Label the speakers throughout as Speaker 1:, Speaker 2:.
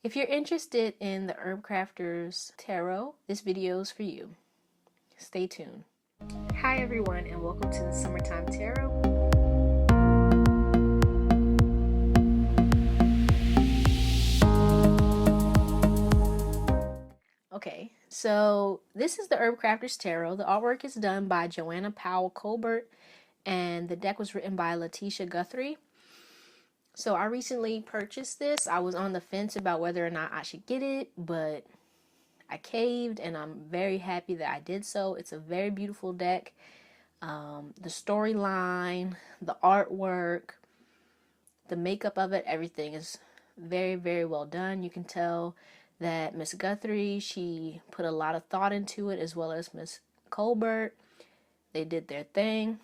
Speaker 1: If you're interested in the Herbcrafter's tarot, this video is for you. Stay tuned. Hi everyone, and welcome to the Summertime Tarot. Okay, so this is the Herbcrafter's Tarot. The artwork is done by Joanna Powell Colbert, and the deck was written by Letitia Guthrie. So I recently purchased this. I was on the fence about whether or not I should get it, but I caved, and I'm very happy that I did so. It's a very beautiful deck. The storyline, the artwork, the makeup of it, everything is very, very well done. You can tell that Miss Guthrie, she put a lot of thought into it, as well as Miss Colbert. They did their thing.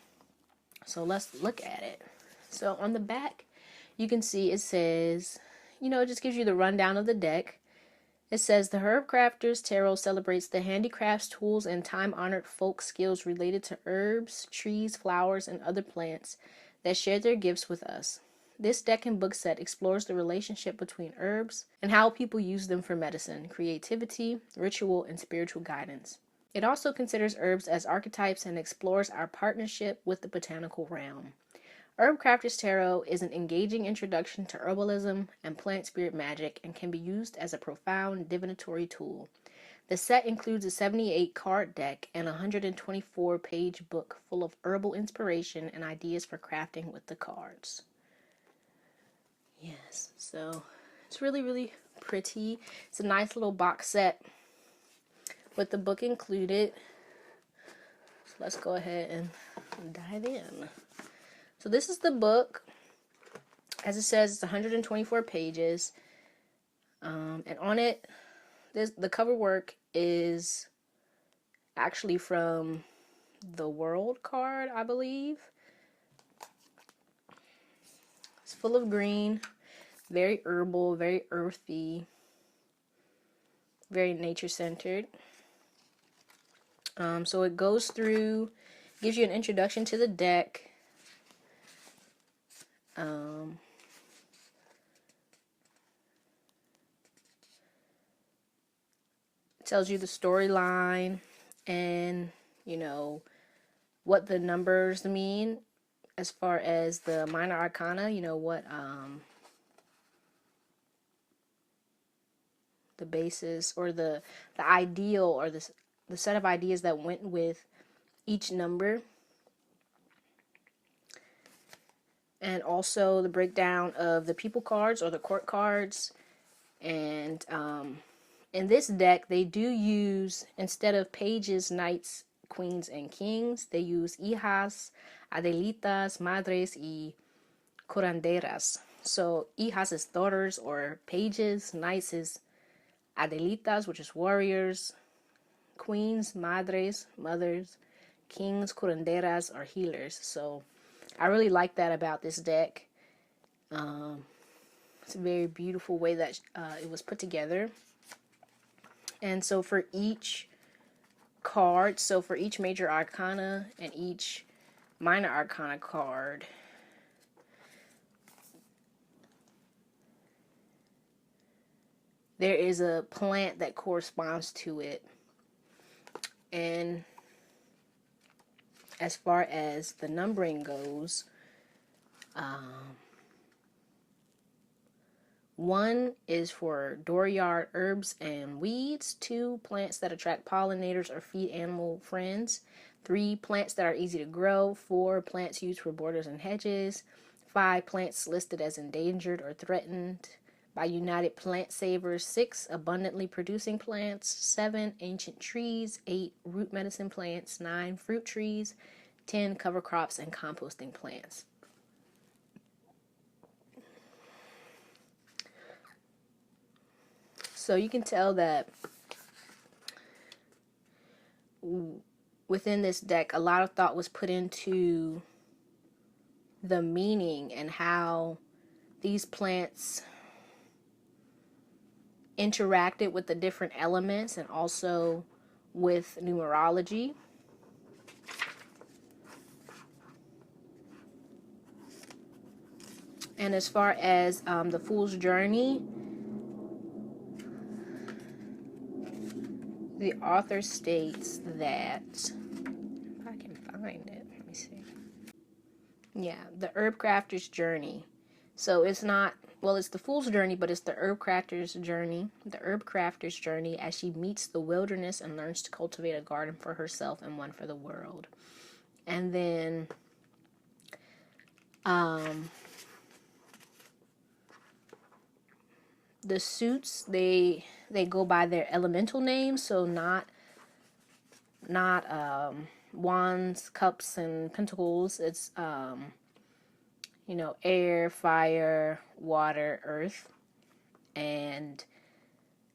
Speaker 1: So let's look at it. So on the back, you can see it says, it just gives you the rundown of the deck. It says, the Herbcrafter's Tarot celebrates the handicrafts, tools, and time-honored folk skills related to herbs, trees, flowers, and other plants that share their gifts with us. This deck and book set explores the relationship between herbs and how people use them for medicine, creativity, ritual, and spiritual guidance. It also considers herbs as archetypes and explores our partnership with the botanical realm. Herbcrafter's Tarot is an engaging introduction to herbalism and plant spirit magic and can be used as a profound divinatory tool. The set includes a 78 card deck and a 124-page book full of herbal inspiration and ideas for crafting with the cards. Yes, so it's really, really pretty. It's a nice little box set with the book included. So let's go ahead and dive in. So this is the book. As it says, it's 124 pages. And on it, the cover work is actually from the World card, I believe. It's full of green, very herbal, very earthy, very nature-centered. So it goes through, gives you an introduction to the deck. It tells you the storyline and, what the numbers mean as far as the Minor Arcana, what the basis or the ideal or the set of ideas that went with each number. And also the breakdown of the people cards or the court cards. And in this deck, they do use, instead of pages, knights, queens, and kings, they use hijas, adelitas, madres, y curanderas. So hijas is daughters or pages, knights is adelitas, which is warriors, queens, madres, mothers, kings, curanderas, are healers. So I really like that about this deck. It's a very beautiful way that it was put together. And so for each card, so for each Major Arcana and each Minor Arcana card, there is a plant that corresponds to it. And as far as the numbering goes, 1 is for dooryard herbs and weeds. 2, plants that attract pollinators or feed animal friends. 3, plants that are easy to grow. 4, plants used for borders and hedges. 5, plants listed as endangered or threatened by United Plant Savers. 6, abundantly producing plants. 7, ancient trees. 8, root medicine plants. 9, fruit trees. 10, cover crops and composting plants. So you can tell that within this deck, a lot of thought was put into the meaning and how these plants interacted with the different elements and also with numerology. And as far as the Fool's Journey, the author states that, if I can find it, let me see. Yeah, the Herbcrafter's journey. So it's not, well, it's the fool's journey, but it's the Herbcrafter's journey. The Herbcrafter's journey as she meets the wilderness and learns to cultivate a garden for herself and one for the world. And then, the suits, they go by their elemental names, so not wands, cups, and pentacles. It's air, fire, water, earth. And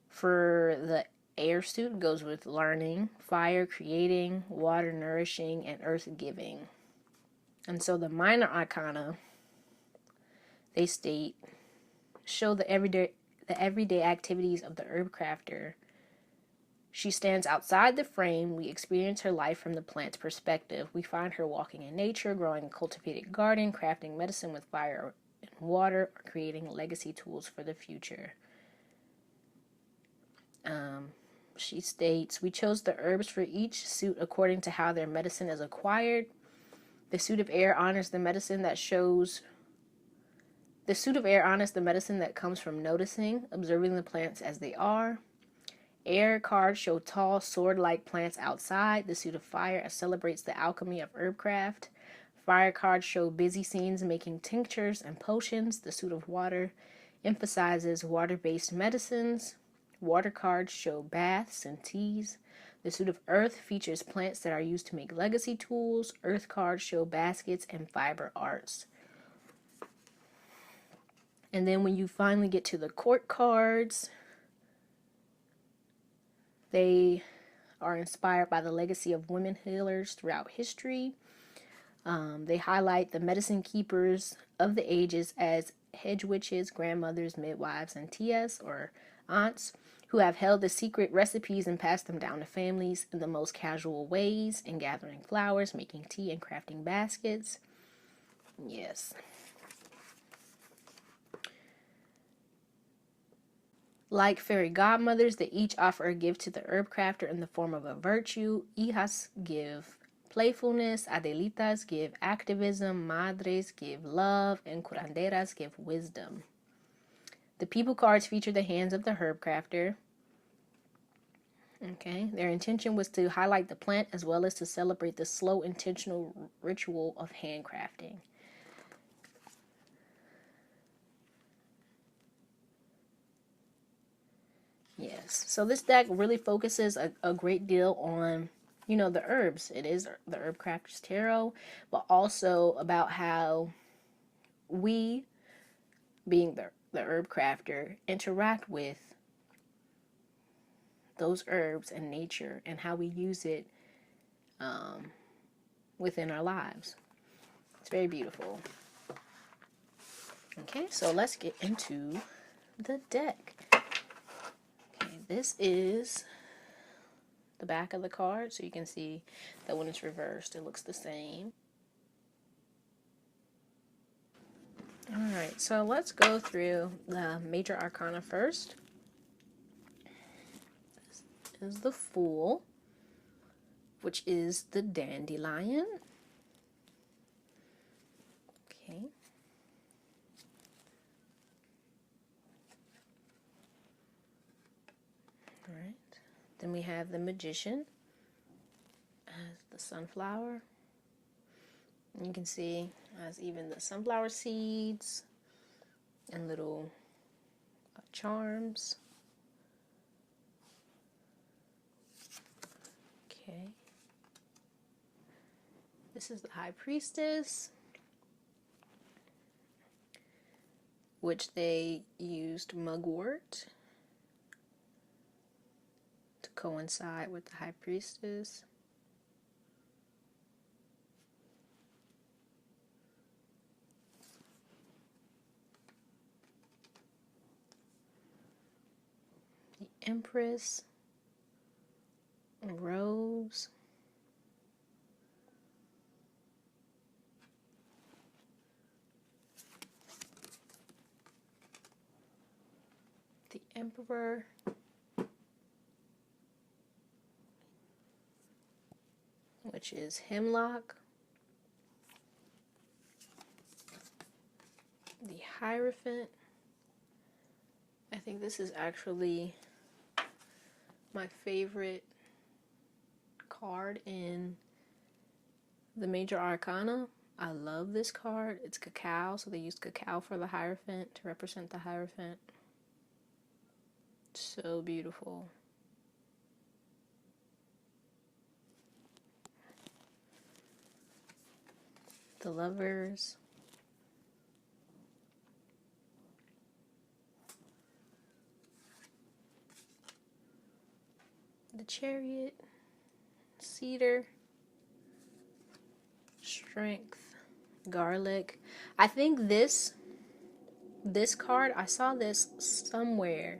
Speaker 1: for the air suit, goes with learning, fire creating, water nourishing, and earth giving. And so the minor arcana, they state, show the everyday activities of the Herbcrafter. She stands outside the frame. We experience her life from the plant's perspective. We find her walking in nature, growing a cultivated garden, crafting medicine with fire and water, or creating legacy tools for the future. She states, we chose the herbs for each suit according to how their medicine is acquired. The suit of air honors the medicine that comes from noticing, observing the plants as they are. Air cards show tall, sword-like plants outside. The suit of fire celebrates the alchemy of herbcraft. Fire cards show busy scenes making tinctures and potions. The suit of water emphasizes water-based medicines. Water cards show baths and teas. The suit of earth features plants that are used to make legacy tools. Earth cards show baskets and fiber arts. And then when you finally get to the court cards, they are inspired by the legacy of women healers throughout history. They highlight the medicine keepers of the ages as hedge witches, grandmothers, midwives, and tias, or aunts, who have held the secret recipes and passed them down to families in the most casual ways, in gathering flowers, making tea, and crafting baskets. Yes. Like fairy godmothers, they each offer a gift to the Herbcrafter in the form of a virtue. Hijas give playfulness, Adelitas give activism, Madres give love, and Curanderas give wisdom. The people cards feature the hands of the Herbcrafter. Okay, their intention was to highlight the plant as well as to celebrate the slow, intentional ritual of handcrafting. Yes, so this deck really focuses a great deal on, the herbs. It is the Herbcrafter's Tarot, but also about how we, being the Herbcrafter, interact with those herbs and nature and how we use it within our lives. It's very beautiful. Okay, so let's get into the deck. Okay, this is the back of the card, so you can see that when it's reversed, it looks the same. Alright, so let's go through the Major Arcana first. This is the Fool, which is the Dandelion. Okay. Alright. Then we have the Magician as the Sunflower. And you can see as even the sunflower seeds and little charms. Okay. This is the High Priestess, which they used mugwort to coincide with the High Priestess. The Empress, a rose, the Emperor, which is Hemlock, the Hierophant. I think this is actually my favorite card in the Major Arcana. I love this card. It's cacao, so they used cacao for the Hierophant to represent the Hierophant. So beautiful. The Lovers. The Chariot. Cedar. Strength. Garlic. I think this card, I saw this somewhere,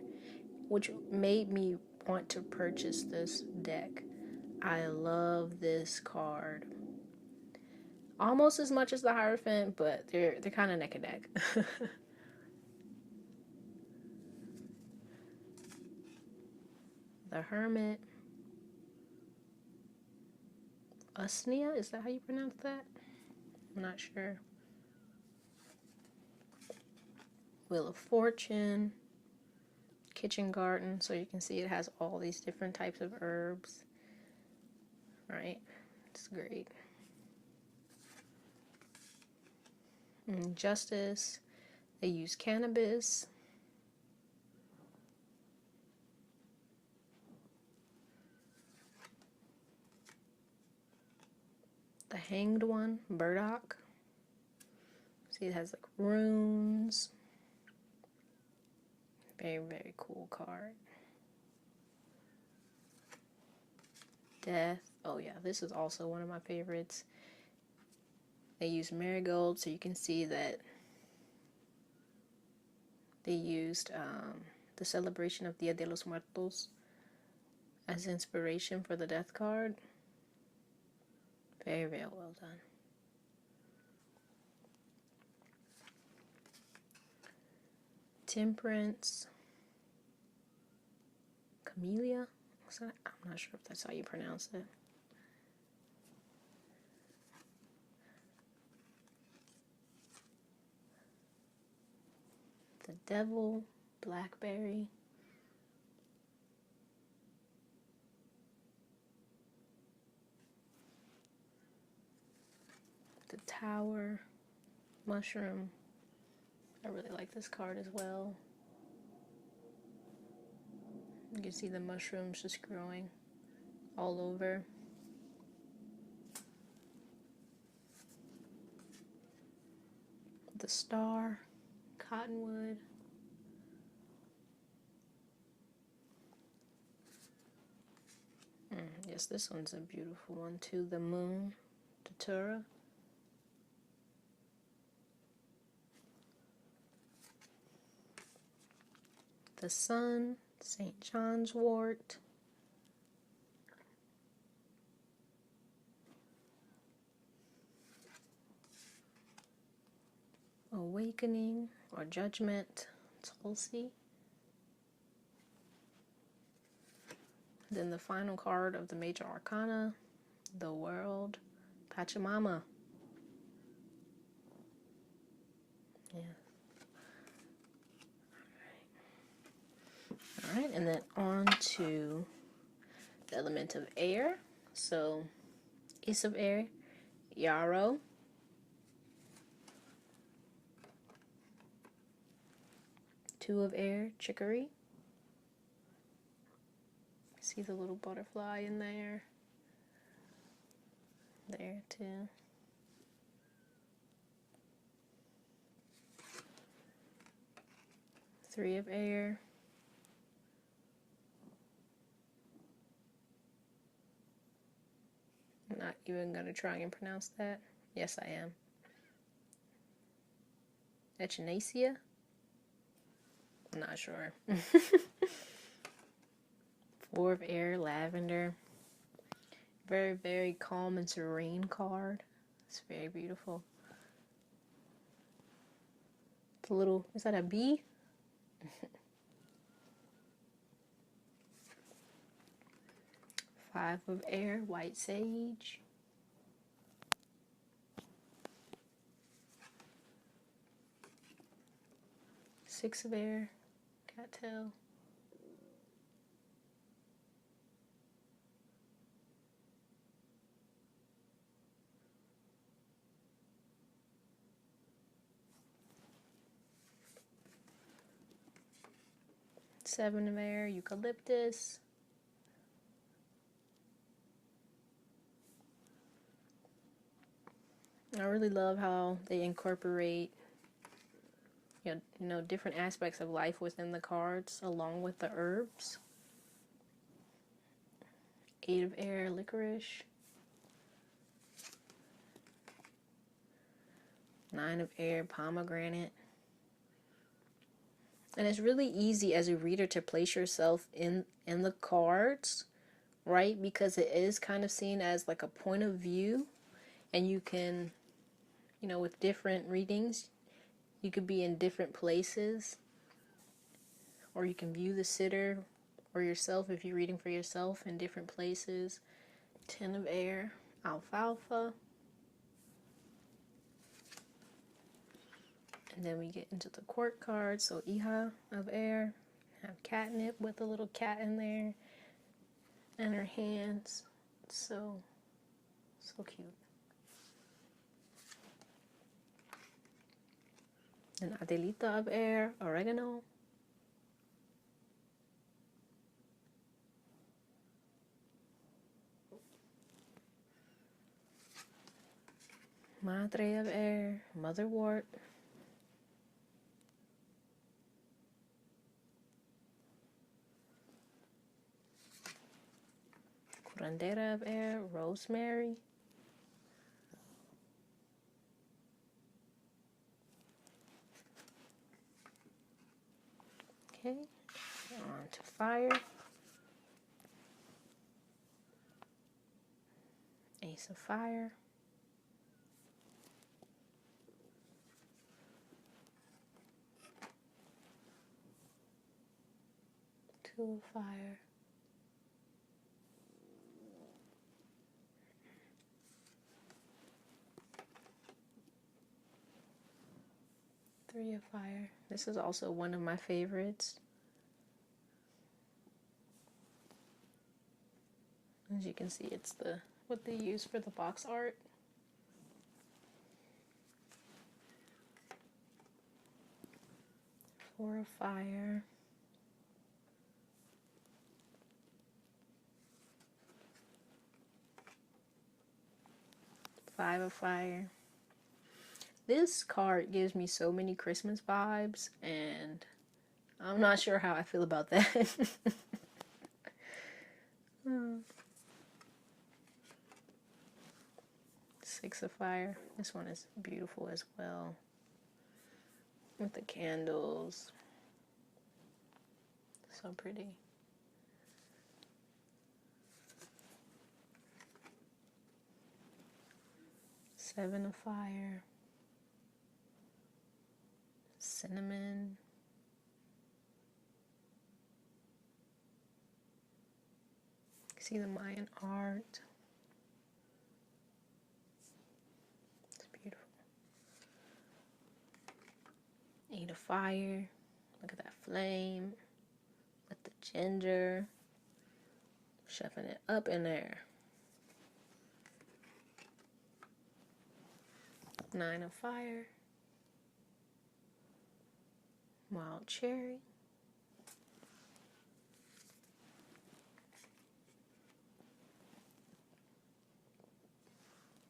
Speaker 1: which made me want to purchase this deck. I love this card. Almost as much as the Hierophant, but they're kind of neck and neck. The Hermit. Usnia, is that how you pronounce that? I'm not sure. Wheel of Fortune. Kitchen Garden, so you can see it has all these different types of herbs. Right? It's great. And Justice. They use cannabis. The Hanged One, Burdock. See, it has like runes. Very, very cool card. Death. Oh yeah, this is also one of my favorites. They use marigold, so you can see that they used the celebration of Dia de los Muertos as inspiration for the death card. Very, very well done. Temperance. Camellia? I'm not sure if that's how you pronounce it. The Devil. Blackberry. The Tower. Mushroom. I really like this card as well. You can see the mushrooms just growing all over. The Star. Cottonwood. Yes, this one's a beautiful one too. The Moon. Datura. The Sun. St. John's Wort. Awakening or Judgment. Tulsi. Then the final card of the Major Arcana, the World. Pachamama. Yeah. Alright, and then on to the element of air. So, Ace of Air, Yarrow. Two of Air, Chicory. See the little butterfly in there. There too. Three of Air. I'm not even going to try and pronounce that. Yes, I am. Echinacea? I'm not sure. Four of Air, Lavender. Very, very calm and serene card. It's very beautiful. The little, is that a bee? Five of Air, White Sage. 6 of air, cattail. Seven of air, eucalyptus. I really love how they incorporate different aspects of life within the cards along with the herbs. 8 of air, licorice. 9 of air, pomegranate. And it's really easy as a reader to place yourself in the cards, right? Because it is kind of seen as like a point of view, and you can, with different readings, you could be in different places, or you can view the sitter or yourself if you're reading for yourself in different places. 10 of air, alfalfa. And then we get into the court cards. So Iha of air, have catnip with a little cat in there, and her hands. So cute. And Adelita of air, oregano. Madre of air, motherwort. Curandera of air, rosemary. Okay, on to fire. Ace of fire. 2 of fire. 3 of fire. This is also one of my favorites. As you can see, it's what they use for the box art. 4 of fire. 5 of fire. This card gives me so many Christmas vibes, and I'm not sure how I feel about that. 6 of fire. This one is beautiful as well, with the candles. So pretty. 7 of fire. Cinnamon. See the Mayan art. It's beautiful. 8 of fire. Look at that flame. With the ginger. Shoving it up in there. 9 of fire. Wild cherry.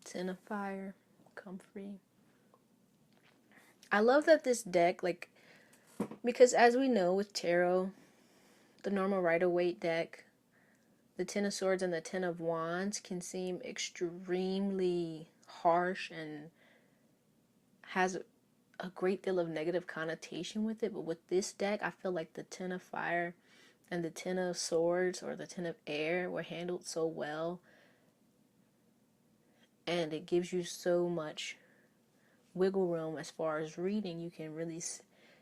Speaker 1: 10 of fire. Comfrey. I love that this deck, because as we know with tarot, the normal Rider-Waite deck, the 10 of Swords and the 10 of Wands can seem extremely harsh and has a great deal of negative connotation with it. But with this deck, I feel like the 10 of fire and the 10 of Swords or the 10 of air were handled so well. And it gives you so much wiggle room as far as reading. You can really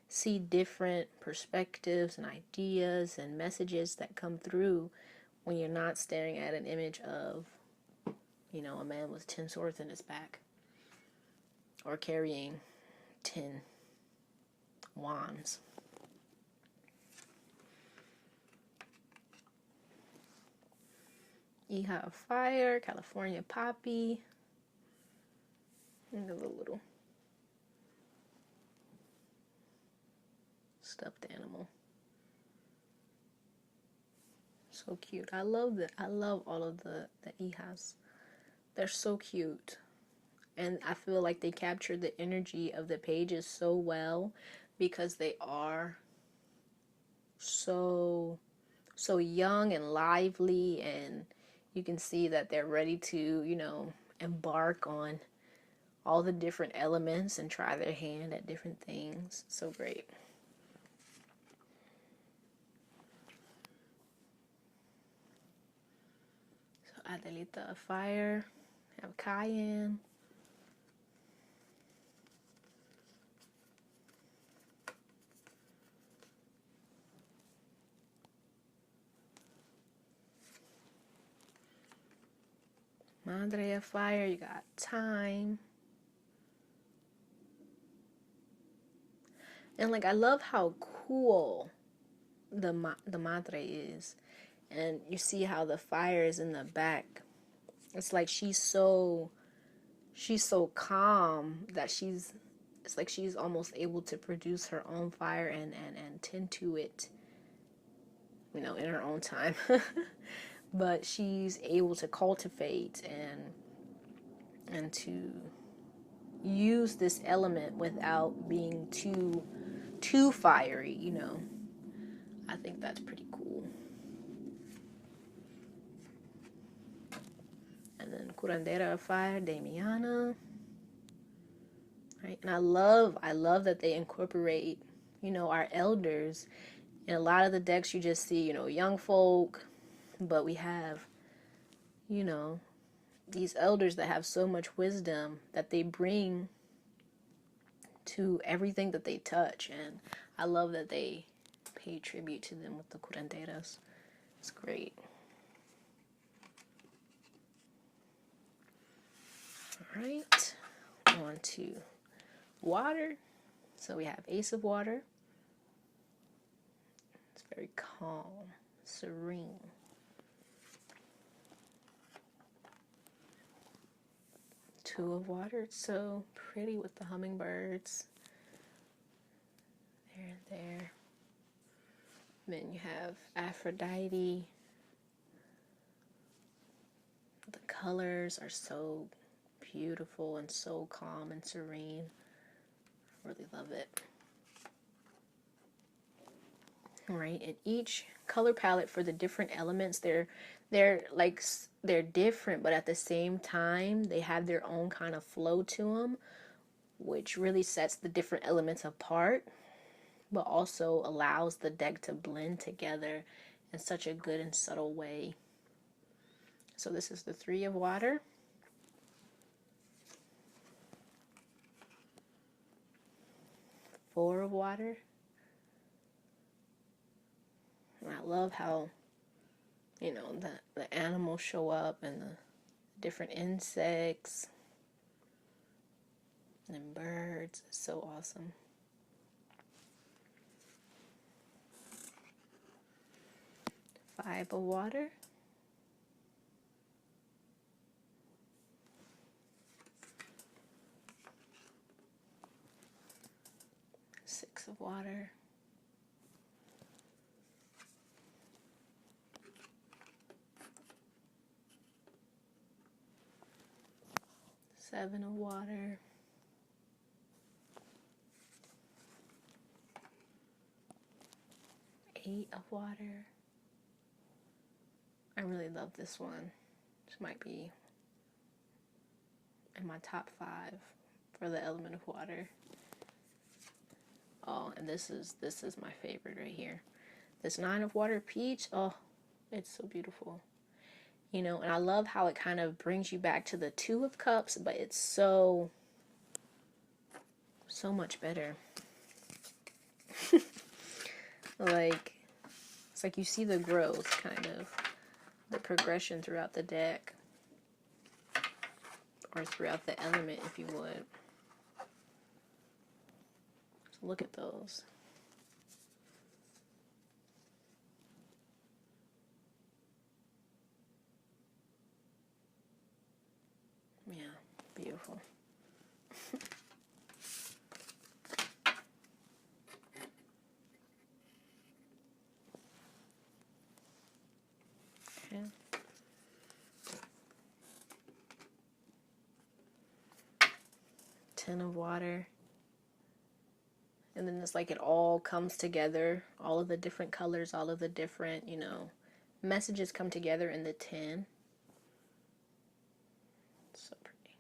Speaker 1: see different perspectives and ideas and messages that come through when you're not staring at an image of, a man with 10 swords in his back or carrying 10 wands. Hija of Fire, California Poppy, and the little stuffed animal. So cute. I love that. I love all of the Hijas. They're so cute. And I feel like they capture the energy of the pages so well because they are so young and lively, and you can see that they're ready to, embark on all the different elements and try their hand at different things. So great. So Adelita of Fire, have Cayenne. Madre of Fire, you got Time. And like, I love how cool the Madre is. And you see how the fire is in the back. It's like she's so calm that it's like she's almost able to produce her own fire and tend to it, in her own time. But she's able to cultivate and to use this element without being too fiery. I think that's pretty cool. And then Curandera of Fire, Damiana. Right? And I love that they incorporate, our elders. In a lot of the decks you just see, young folk, but we have, these elders that have so much wisdom that they bring to everything that they touch. And I love that they pay tribute to them with the curanderas. It's great. All right, on to water. So we have Ace of Water. It's very calm, serene. Two of Water. It's so pretty with the hummingbirds. There and there. Then you have Aphrodite. The colors are so beautiful and so calm and serene. Really love it. Right, and each color palette for the different elements, they're different, but at the same time they have their own kind of flow to them, which really sets the different elements apart, but also allows the deck to blend together in such a good and subtle way. So this is the Three of Water. Four of Water. And I love how, the animals show up and the different insects and birds. It's so awesome. Five of Water. Six of Water. Seven of Water. Eight of Water. I really love this one. This might be in my top 5 for the element of water. Oh, and this is my favorite right here. This Nine of Water Peach. Oh, it's so beautiful. And I love how it kind of brings you back to the Two of Cups, but it's so much better. Like, it's like you see the growth, kind of, the progression throughout the deck, or throughout the element, if you would. So look at those. Yeah, beautiful. Okay. Tin of water. And then it's like it all comes together. All of the different colors, all of the different, messages come together in the tin. So pretty.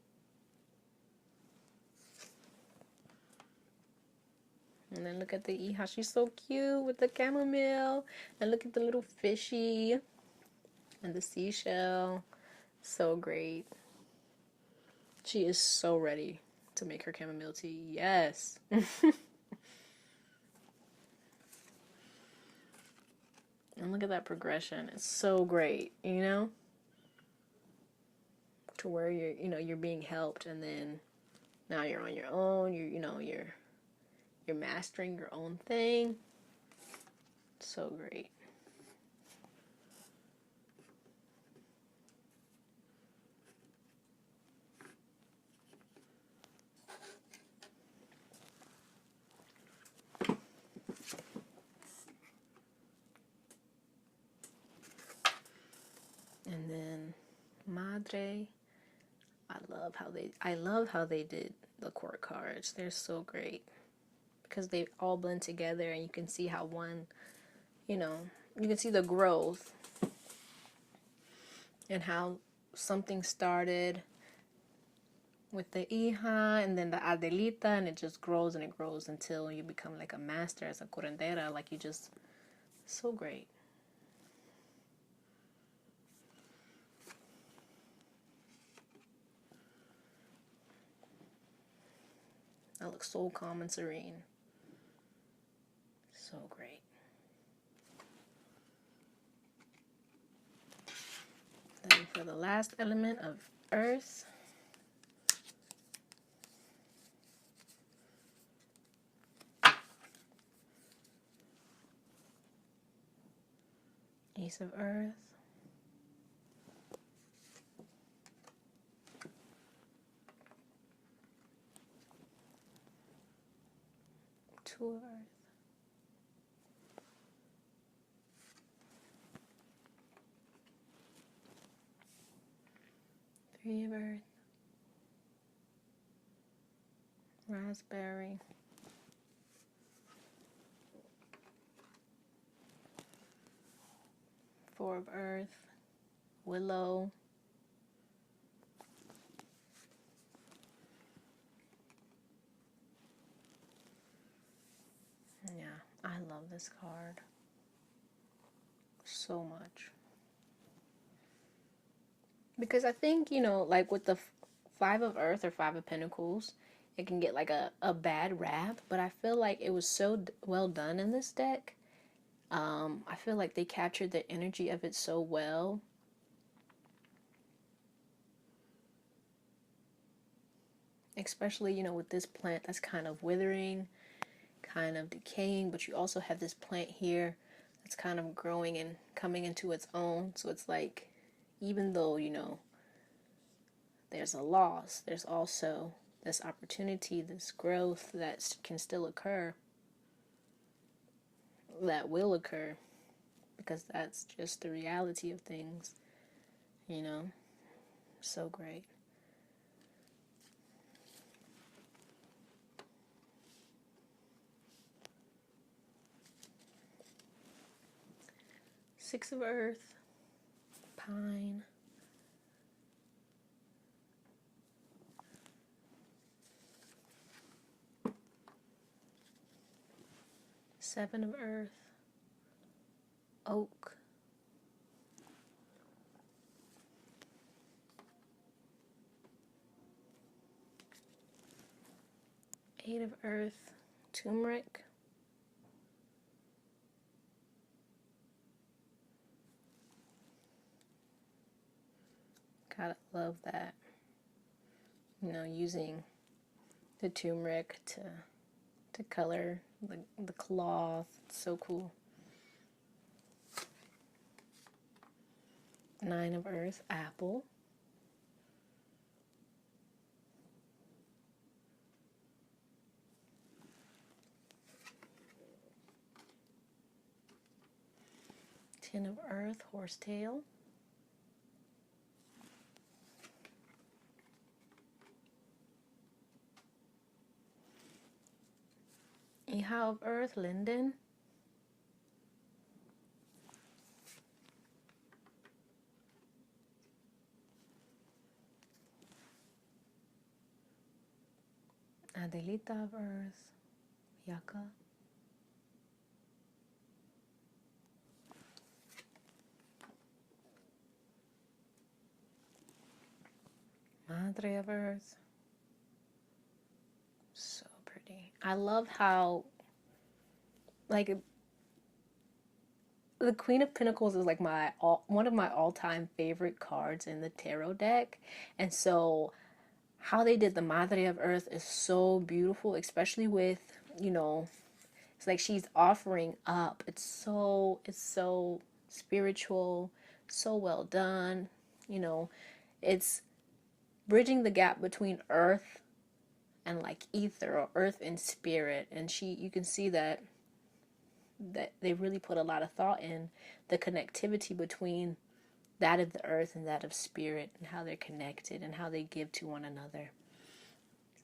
Speaker 1: And then look at the Iha. She's so cute with the chamomile. And look at the little fishy and the seashell. So great. She is so ready to make her chamomile tea. Yes. And look at that progression. It's so great, to where you're being helped, and then now you're on your own. You're mastering your own thing. So great. And then Madre, I love how they did the court cards. They're so great because they all blend together, and you can see how one, you can see the growth and how something started with the hija and then the Adelita, and it just grows and it grows until you become like a master as a curandera. Like, so great. That looks so calm and serene. So great. Then for the last element of earth, Ace of Earth, Two of Earth, Three of Earth, Raspberry, Four of Earth, Willow, yeah, I love this card so much. Because I think, like with the Five of Earth or Five of Pentacles, it can get like a bad rap, but I feel like it was so well done in this deck. I feel like they captured the energy of it so well. Especially, with this plant that's kind of withering, kind of decaying, but you also have this plant here that's kind of growing and coming into its own. So it's like, even though, there's a loss, there's also this opportunity, this growth that can still occur, that will occur, because that's just the reality of things, So great. Six of Earth, Pine, Seven of Earth, Oak, Eight of Earth, Turmeric, gotta love that. Using the turmeric to color the cloth. It's so cool. Nine of Earth, Apple. Ten of Earth, horsetail. Hija of Earth, Linden. Adelita of Earth, Yaka. Madre of Earth. So pretty. I love how, like, the Queen of Pentacles is like one of my all-time favorite cards in the tarot deck. And so how they did the Madre of Earth is so beautiful, especially with, you know, it's like she's offering up. It's so spiritual, so well done. You know, it's bridging the gap between earth and like ether, or earth and spirit. And you can see that they really put a lot of thought in the connectivity between that of the earth and that of spirit, and how they're connected and how they give to one another.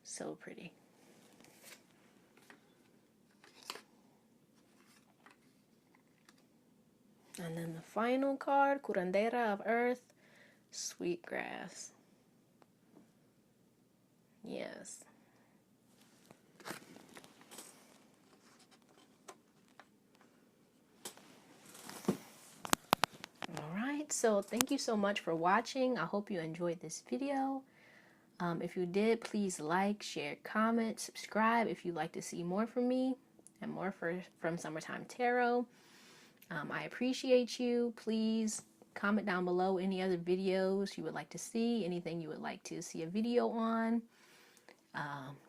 Speaker 1: So pretty. And then the final card, Curandera of Earth, Sweetgrass. Yes. Alright, so thank you so much for watching. I hope you enjoyed this video. If you did, please like, share, comment, subscribe if you'd like to see more from me and more from Summertime Tarot. I appreciate you. Please comment down below any other videos you would like to see, anything you would like to see a video on.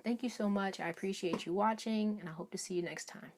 Speaker 1: Thank you so much. I appreciate you watching, and I hope to see you next time.